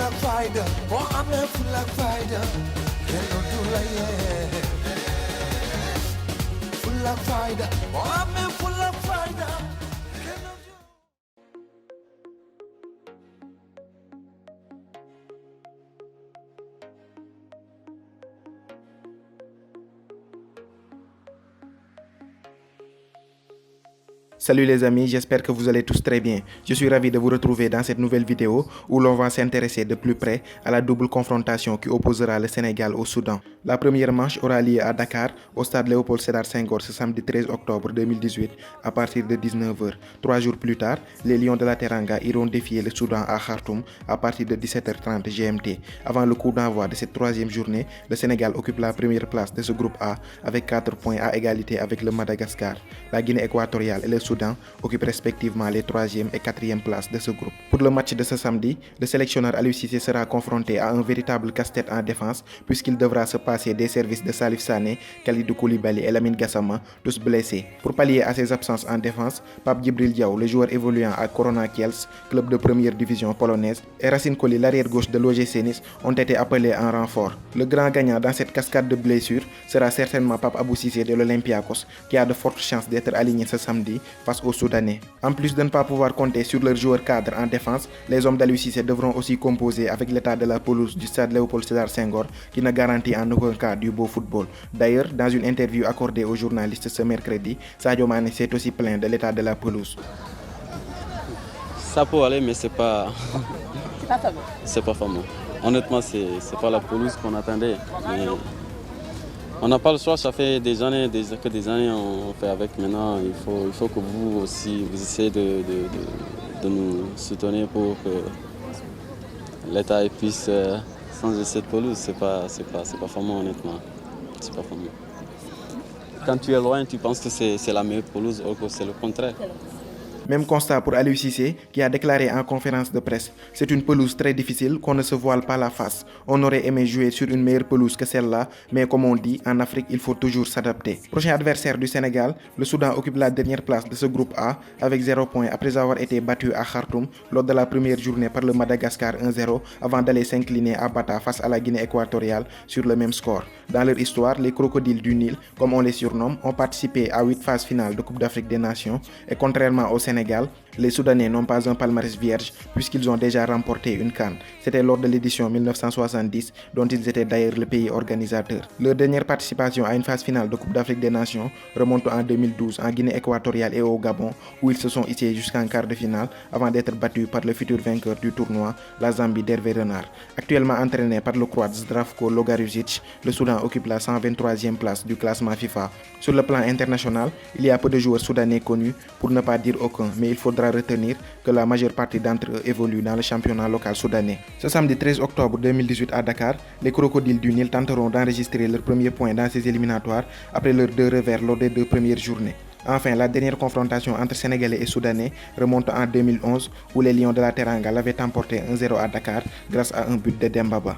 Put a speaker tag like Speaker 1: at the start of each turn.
Speaker 1: ak fayda boo amee full ak fayda kenn du la yee full ak fayda boo amee full ak fayda.
Speaker 2: Salut les amis, j'espère que vous allez tous très bien. Je suis ravi de vous retrouver dans cette nouvelle vidéo où l'on va s'intéresser de plus près à la double confrontation qui opposera le Sénégal au Soudan. La première manche aura lieu à Dakar, au stade Léopold Sédar Senghor ce samedi 13 octobre 2018 à partir de 19h. 3 jours plus tard, les Lions de la Teranga iront défier le Soudan à Khartoum à partir de 17h30 GMT. Avant le coup d'envoi de cette troisième journée, le Sénégal occupe la première place de ce groupe A avec 4 points à égalité avec le Madagascar. La Guinée équatoriale et le Soudan occupent respectivement les 3e et 4e places de ce groupe. Pour le match de ce samedi, le sélectionneur Aliou Cissé sera confronté à un véritable casse-tête en défense puisqu'il devra se passer des services de Salif Sané, Kalidou Koulibaly et Lamine Gassama, tous blessés. Pour pallier à ses absences en défense, Pape Djibril Diaw, le joueur évoluant à Korona Kielce, club de première division polonaise, et Racine Colly, l'arrière-gauche de l'OGC Nice, ont été appelés en renfort. Le grand gagnant dans cette cascade de blessures sera certainement Pape Abou Cissé de l'Olympiakos, qui a de fortes chances d'être aligné ce samedi face aux Soudanais. En plus de ne pas pouvoir compter sur leurs joueurs cadres en défense, les hommes d'Aliou Cissé devront aussi composer avec l'état de la pelouse du stade Léopold Sédar Senghor qui ne garantit en aucun cas du beau football. D'ailleurs, dans une interview accordée aux journalistes ce mercredi, Sadio Mané s'est aussi plaint de l'état de la pelouse.
Speaker 3: Ça peut aller, mais c'est pas
Speaker 4: fameux.
Speaker 3: C'est pas fameux. Honnêtement, c'est pas la pelouse qu'on attendait. Mais on n'a pas le choix, ça fait des années on fait avec. Maintenant, il faut que vous aussi, vous essayez de nous soutenir pour que l'État puisse changer cette pelouse. C'est pas fameux, honnêtement. C'est pas fameux. Quand tu es loin, tu penses que c'est la meilleure pelouse, or que c'est le contraire.
Speaker 2: Même constat pour Aliou Cissé qui a déclaré en conférence de presse: c'est une pelouse très difficile qu'on ne se voile pas la face. On aurait aimé jouer sur une meilleure pelouse que celle-là, mais comme on dit, en Afrique, il faut toujours s'adapter. Prochain adversaire du Sénégal, le Soudan occupe la dernière place de ce groupe A avec 0 points après avoir été battu à Khartoum lors de la première journée par le Madagascar 1-0 avant d'aller s'incliner à Bata face à la Guinée équatoriale sur le même score. Dans leur histoire, les crocodiles du Nil, comme on les surnomme, ont participé à 8 phases finales de Coupe d'Afrique des Nations et contrairement au Sénégal, les Soudanais n'ont pas un palmarès vierge puisqu'ils ont déjà remporté une CAN. C'était lors de l'édition 1970 dont ils étaient d'ailleurs le pays organisateur. Leur dernière participation à une phase finale de Coupe d'Afrique des Nations remonte en 2012 en Guinée équatoriale et au Gabon où ils se sont hissés jusqu'en quart de finale avant d'être battus par le futur vainqueur du tournoi, la Zambie d'Hervé Renard. Actuellement entraîné par le Croate Zdravko Logaruzic, le Soudan occupe la 123e place du classement FIFA. Sur le plan international, il y a peu de joueurs soudanais connus, pour ne pas dire aucun, mais il faudra retenir que la majeure partie d'entre eux évoluent dans le championnat local soudanais. Ce samedi 13 octobre 2018 à Dakar, les crocodiles du Nil tenteront d'enregistrer leur premier point dans ces éliminatoires après leurs 2 revers lors des 2 premières journées. Enfin, la dernière confrontation entre Sénégalais et Soudanais remonte en 2011 où les Lions de la Teranga l'avaient emporté 1-0 à Dakar grâce à un but de Dembaba.